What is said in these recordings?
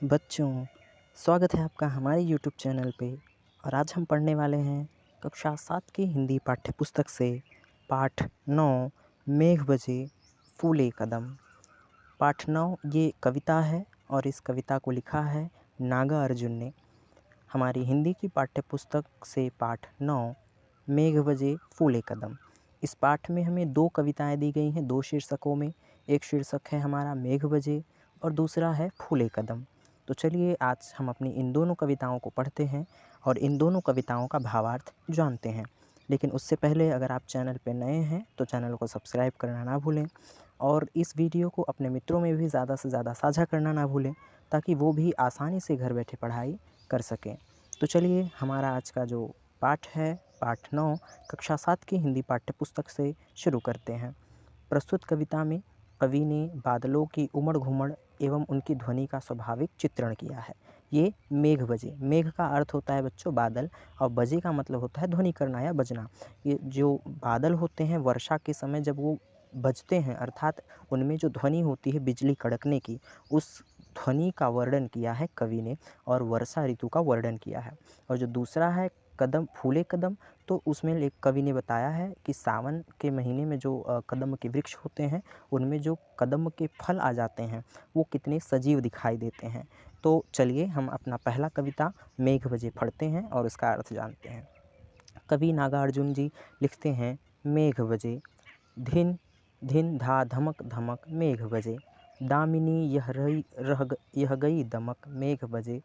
बच्चों, स्वागत है आपका हमारे यूट्यूब चैनल पे। और आज हम पढ़ने वाले हैं कक्षा 7 की हिंदी पाठ्य पुस्तक से पाठ 9 मेघ बजे फूले कदम। पाठ 9 ये कविता है और इस कविता को लिखा है नागा अर्जुन ने। हमारी हिंदी की पाठ्य पुस्तक से पाठ 9 मेघ बजे फूले कदम। इस पाठ में हमें 2 कविताएं दी गई हैं, 2 शीर्षकों में। एक शीर्षक है हमारा मेघ बजे और दूसरा है फूले कदम। तो चलिए आज हम अपनी इन दोनों कविताओं को पढ़ते हैं और इन दोनों कविताओं का भावार्थ जानते हैं। लेकिन उससे पहले अगर आप चैनल पर नए हैं तो चैनल को सब्सक्राइब करना ना भूलें और इस वीडियो को अपने मित्रों में भी ज़्यादा से ज़्यादा साझा करना ना भूलें, ताकि वो भी आसानी से घर बैठे पढ़ाई कर सकें। तो चलिए हमारा आज का जो पाठ है, पाठ 9 कक्षा 7 की हिंदी पाठ्य पुस्तक से शुरू करते हैं। प्रस्तुत कविता में कवि ने बादलों की उमड़ घुमड़ एवं उनकी ध्वनि का स्वाभाविक चित्रण किया है। ये मेघ बजे, मेघ का अर्थ होता है बच्चों बादल और बजे का मतलब होता है ध्वनि करना या बजना। ये जो बादल होते हैं वर्षा के समय जब वो बजते हैं, अर्थात उनमें जो ध्वनि होती है बिजली कड़कने की, उस ध्वनि का वर्णन किया है कवि ने और वर्षा ऋतु का वर्णन किया है। और जो दूसरा है कदम फूले कदम, तो उसमें एक कवि ने बताया है कि सावन के महीने में जो कदम के वृक्ष होते हैं उनमें जो कदम के फल आ जाते हैं वो कितने सजीव दिखाई देते हैं। तो चलिए हम अपना पहला कविता मेघ बजे पढ़ते हैं और उसका अर्थ जानते हैं। कवि नागार्जुन जी लिखते हैं, मेघ बजे धिन धिन धा धमक धमक मेघ बजे, दामिनी यह गई दमक मेघ बजे,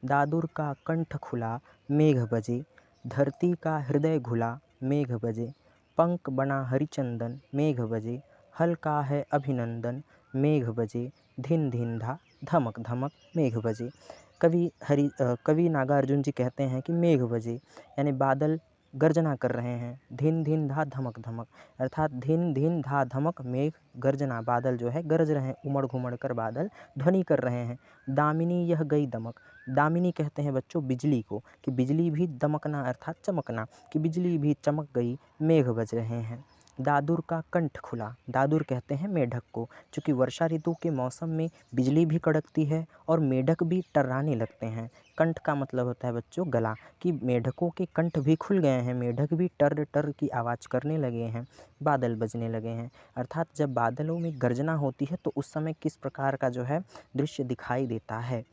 दादुर का कंठ खुला मेघ बजे, धरती का हृदय घुला मेघ बजे, पंख बना हरिचंदन मेघ बजे, हल्का है अभिनंदन मेघ बजे, धिन धिन धा धमक धमक मेघ बजे। कवि नागार्जुन जी कहते हैं कि मेघ बजे यानी बादल गर्जना कर रहे हैं। धिन धिन धा धमक धमक अर्थात धिन धिन धा धमक मेघ गर्जना, बादल जो है गरज रहे हैं, उमड़ घुमड़ कर बादल ध्वनि कर रहे हैं। दामिनी यह गई दमक, दामिनी कहते हैं बच्चों बिजली को, कि बिजली भी दमकना अर्थात चमकना, कि बिजली भी चमक गई मेघ बज रहे हैं। दादुर का कंठ खुला, दादुर कहते हैं मेढक को, चूँकि वर्षा ऋतु के मौसम में बिजली भी कड़कती है और मेढक भी टर्राने लगते हैं। कंठ का मतलब होता है बच्चों गला, कि मेढकों के कंठ भी खुल गए हैं, मेढक भी टर टर की आवाज़ करने लगे हैं, बादल बजने लगे हैं। अर्थात जब बादलों में गर्जना होती है तो उस समय किस प्रकार का जो है दृश्य दिखाई देता है।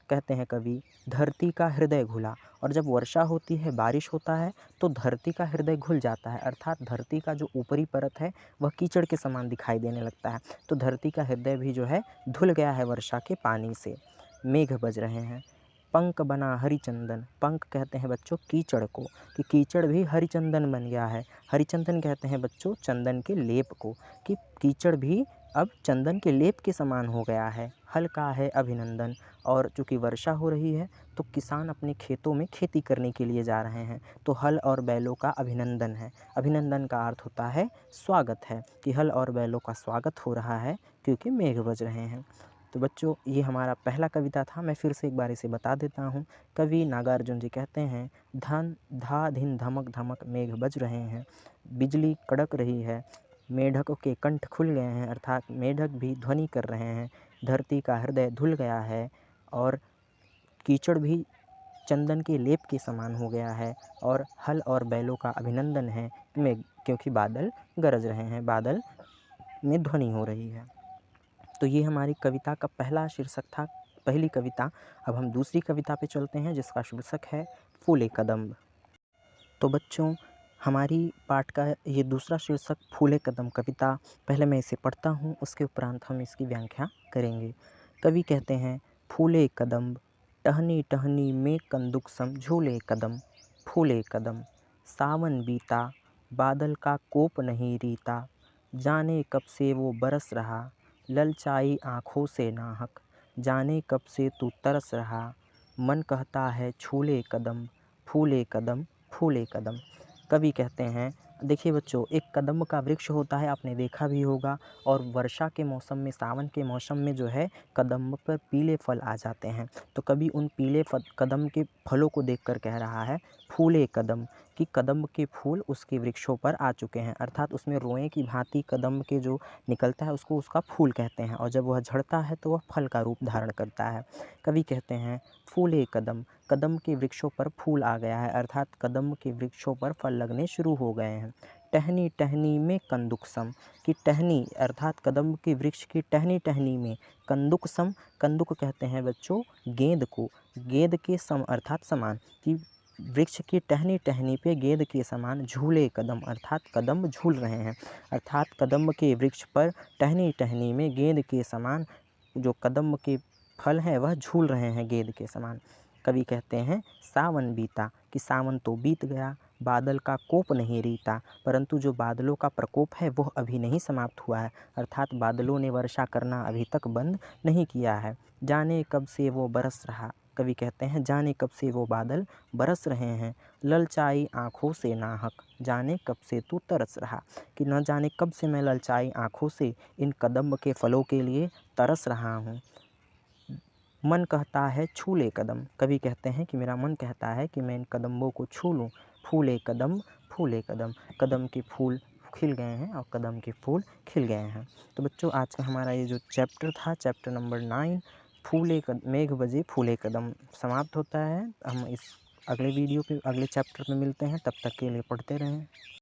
कहते हैं कवि, धरती का हृदय घुला, और जब वर्षा होती है, बारिश होता है तो धरती का हृदय घुल जाता है, अर्थात धरती का जो ऊपरी परत है वह कीचड़ के समान दिखाई देने लगता है। तो धरती का हृदय भी जो है धुल गया है वर्षा के पानी से। मेघ बज रहे हैं। पंख बना हरिचंदन, पंख कहते हैं बच्चों कीचड़ को, कि कीचड़ भी हरिचंदन बन गया है। हरिचंदन कहते हैं बच्चों चंदन के लेप को, कि कीचड़ भी अब चंदन के लेप के समान हो गया है। हल्का है अभिनंदन, और चूँकि वर्षा हो रही है तो किसान अपने खेतों में खेती करने के लिए जा रहे हैं, तो हल और बैलों का अभिनंदन है। अभिनंदन का अर्थ होता है स्वागत है, कि हल और बैलों का स्वागत हो रहा है क्योंकि मेघ बज रहे हैं। तो बच्चों ये हमारा पहला कविता था, मैं फिर से एक बार इसे बता देता हूँ। कवि नागार्जुन जी कहते हैं, धन धा धिन धमक धमक मेघ बज रहे हैं, बिजली कड़क रही है, मेढकों के कंठ खुल गए हैं, अर्थात मेढक भी ध्वनि कर रहे हैं, धरती का हृदय धुल गया है और कीचड़ भी चंदन के लेप के समान हो गया है, और हल और बैलों का अभिनंदन है मेघ, क्योंकि बादल गरज रहे हैं, बादल में ध्वनि हो रही है। तो ये हमारी कविता का पहला शीर्षक था, पहली कविता। अब हम दूसरी कविता पे चलते हैं जिसका शीर्षक है फूले कदम। तो बच्चों हमारी पाठ का ये दूसरा शीर्षक फूले कदम कविता, पहले मैं इसे पढ़ता हूँ, उसके उपरांत हम इसकी व्याख्या करेंगे। कवि कहते हैं, फूले कदम टहनी टहनी में कंदुक सम झूले कदम, फूले कदम सावन बीता बादल का कोप नहीं रीता, जाने कब से वो बरस रहा ललचाई आँखों से नाहक, जाने कब से तू तरस रहा मन कहता है छूले कदम, फूले कदम फूले कदम। कवि कहते हैं, देखिए बच्चों एक कदम का वृक्ष होता है, आपने देखा भी होगा, और वर्षा के मौसम में, सावन के मौसम में जो है कदम पर पीले फल आ जाते हैं। तो कवि उन पीले कदम के फलों को देखकर कह रहा है फूले कदम, कि कदम्ब के फूल उसके वृक्षों पर आ चुके हैं, अर्थात उसमें रोएं की भांति कदम्ब के जो निकलता है उसको उसका फूल कहते हैं, और जब वह झड़ता है तो वह फल का रूप धारण करता है। कवि कहते हैं फूले कदम्ब, कदम्ब के वृक्षों पर फूल आ गया है, अर्थात कदम्ब के वृक्षों पर फल लगने शुरू हो गए हैं। टहनी टहनी में कंदुक सम, कि टहनी अर्थात कदम्ब के वृक्ष की टहनी टहनी में कंदुक सम, कंदुक कहते हैं बच्चों गेंद को, गेंद के सम अर्थात समान, कि वृक्ष की टहनी टहनी पे गेंद के समान झूले कदम, अर्थात कदम्ब झूल रहे हैं, अर्थात कदम्ब के वृक्ष पर टहनी टहनी में गेंद के समान जो कदम्ब के फल हैं वह झूल रहे हैं गेंद के समान। कवि कहते हैं सावन बीता, कि सावन तो बीत गया, बादल का कोप नहीं रीता, परंतु जो बादलों का प्रकोप है वह अभी नहीं समाप्त हुआ है, अर्थात बादलों ने वर्षा करना अभी तक बंद नहीं किया है। जाने कब से वो बरस रहा, कवि कहते हैं जाने कब से वो बादल बरस रहे हैं। ललचाई आँखों से नाहक, जाने कब से तू तरस रहा, कि न जाने कब से मैं ललचाई आँखों से इन कदम्ब के फलों के लिए तरस रहा हूँ। मन कहता है छू ले कदम, कवि कहते हैं कि मेरा मन कहता है कि मैं इन कदम्बों को छू लूँ। फूले कदम फूले कदम, कदम के फूल खिल गए हैं और कदम के फूल खिल गए हैं। तो बच्चों आज का हमारा ये जो चैप्टर था, चैप्टर नंबर 9 मेघ बजे फूले कदम, समाप्त होता है। हम इस अगले वीडियो पे अगले चैप्टर में मिलते हैं, तब तक के लिए पढ़ते रहें।